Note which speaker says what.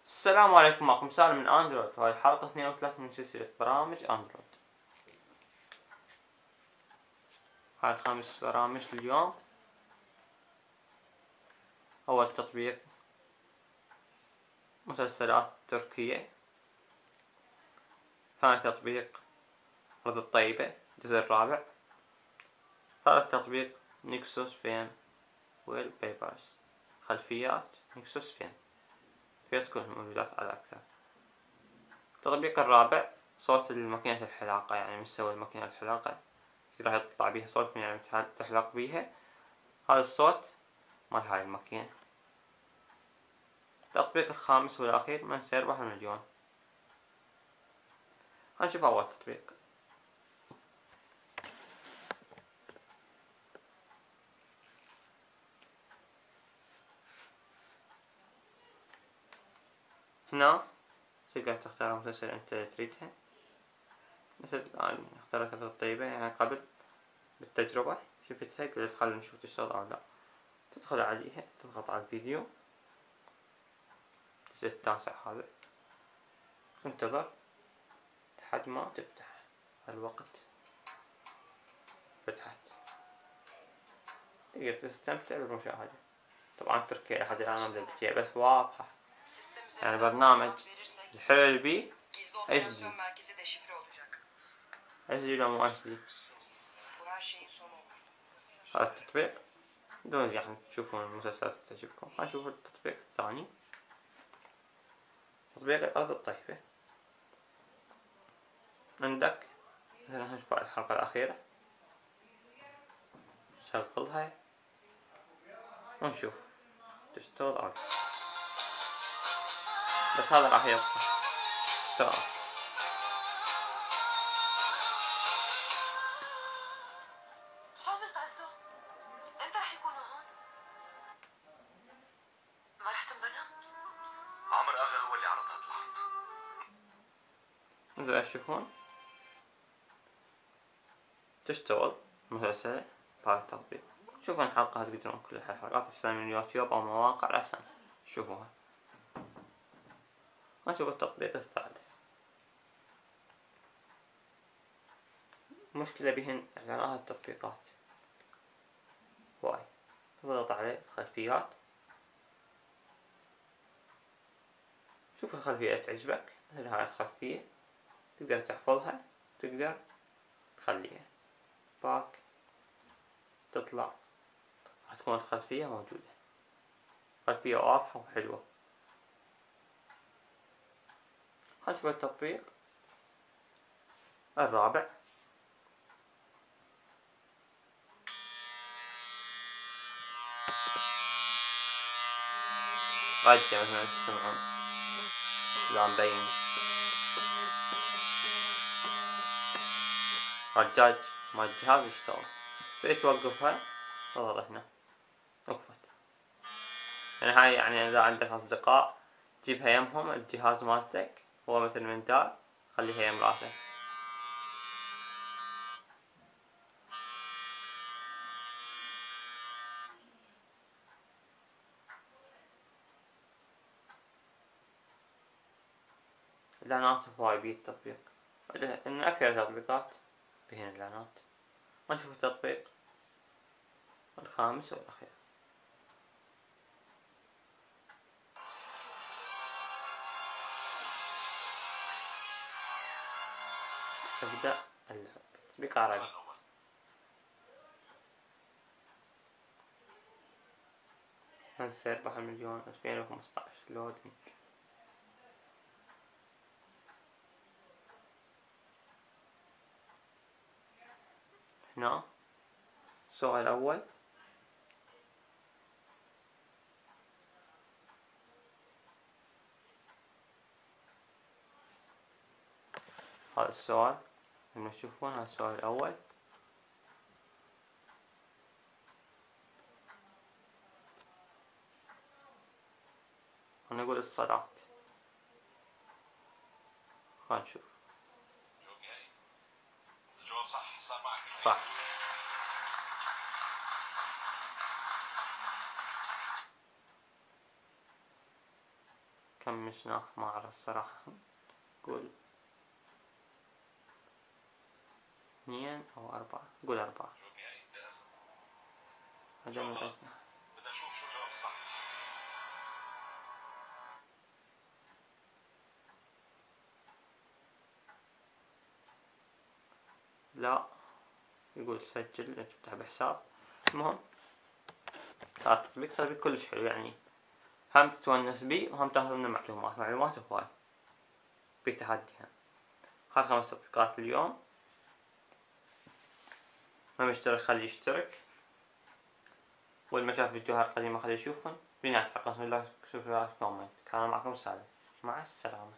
Speaker 1: السلام عليكم، معكم سالم من اندرويد، وهاي حلقة 32 من سلسلة برامج اندرويد. هاي 5 برامج لليوم. اول تطبيق مسلسلات تركية. ثاني تطبيق أرض الطيبة الجزء الرابع. ثالث تطبيق نيكسوس فيم ويل بيبرز خلفيات نيكسوس فيم، في تكون موجودات على أكثر. التطبيق الرابع صوت الماكينة الحلاقة، يعني مستوى الماكينة الحلاقة راح يطلع بيها صوت من يعني تحلق بيها. هذا الصوت مال هاي الماكينة. التطبيق الخامس والأخير من سيربح المليون. هنشوف أول تطبيق. هنا تقدر تختار المسلسل أنت تريدها، مثل الآن اخترت أرض الطيبة، يعني قبل بالتجربة شفتها قلت خلينا نشوف تشتغل أو لا. تدخل عليها، تضغط على الفيديو الجزء التاسع هذا، تنتظر لحد ما تفتح. الوقت فتحت، تقدر تستمتع بالمشاهدة. طبعا تركيا لحد الآن ما بدأت بس واضحة، يعني برنامج الحلو بيه HD. HD ولا مو HD؟ هذا التطبيق دون يعني تشوفون المسلسلات تعجبكم. هنشوف التطبيق الثاني، تطبيق الأرض الطيبة. عندك مثلا هنشوف الحلقة الأخيرة، شغلها ونشوف تشتغل أو لا. بس هذا راح يبقى اشتغل.
Speaker 2: شو عم تعزوا؟ امتى رح يكونوا هون؟ ما رح تنبنى؟
Speaker 3: عمر اغا هو اللي عرض هاد العرض.
Speaker 1: إذا تشوفون تشتغل مسلسل بهذا التطبيق. شوفون الحلقات، تقدرون كل الحلقات تشتغل من اليوتيوب أو مواقع رسم تشوفوها. نشوف التطبيق الثالث. المشكلة بهن إعلانات التطبيقات واي. تضغط على الخلفيات، شوف الخلفية تعجبك، مثل هاي الخلفية تقدر تحفظها، تقدر تخليها باك، تطلع راح تكون الخلفية موجودة، خلفية واضحة وحلوة. هنشوف التطبيق الرابع. رجع مثلا تسمعون لا مبين رجاج مال الجهاز يشتغل. تبي توقفها تضغط هنا، وقفت. يعني هاي يعني إذا عندك أصدقاء تجيبها يمهم الجهاز مالتك، هو مثل من دار، خليها يم راسك. إعلانات هواي بيه التطبيق، من أكثر التطبيقات بهن إعلانات. ونشوف التطبيق الخامس والأخير. تبدأ اللعب. تطبيق عربي. من سيربح المليون 2015 لودينج. هنا السؤال الأول، هذا السؤال لما تشوفون هذا السؤال الأول، ونقول الصلاة. خلينا نشوف.
Speaker 3: الجواب صح، صار معك
Speaker 1: صح. كم مشناه ما أعرف الصراحة. قول 2 أو 4. قول 4. هذا من الأجنحة.
Speaker 3: بدنا نشوف شو الجواب الصح.
Speaker 1: لا، يقول سجل تفتح بحساب. المهم هذا التطبيق كلش حلو، يعني هم تتونس بيه وهم تاخذ منه معلومات هواي. في تحدي هم. هاي 5 تطبيقات اليوم. ما مشترك خليه يشترك، واللي ما شاف فيديوهات قديمة خليه يشوفهم. بنهاية الحلقة بسم الله كومنت. كان معكم سالم، مع السلامة.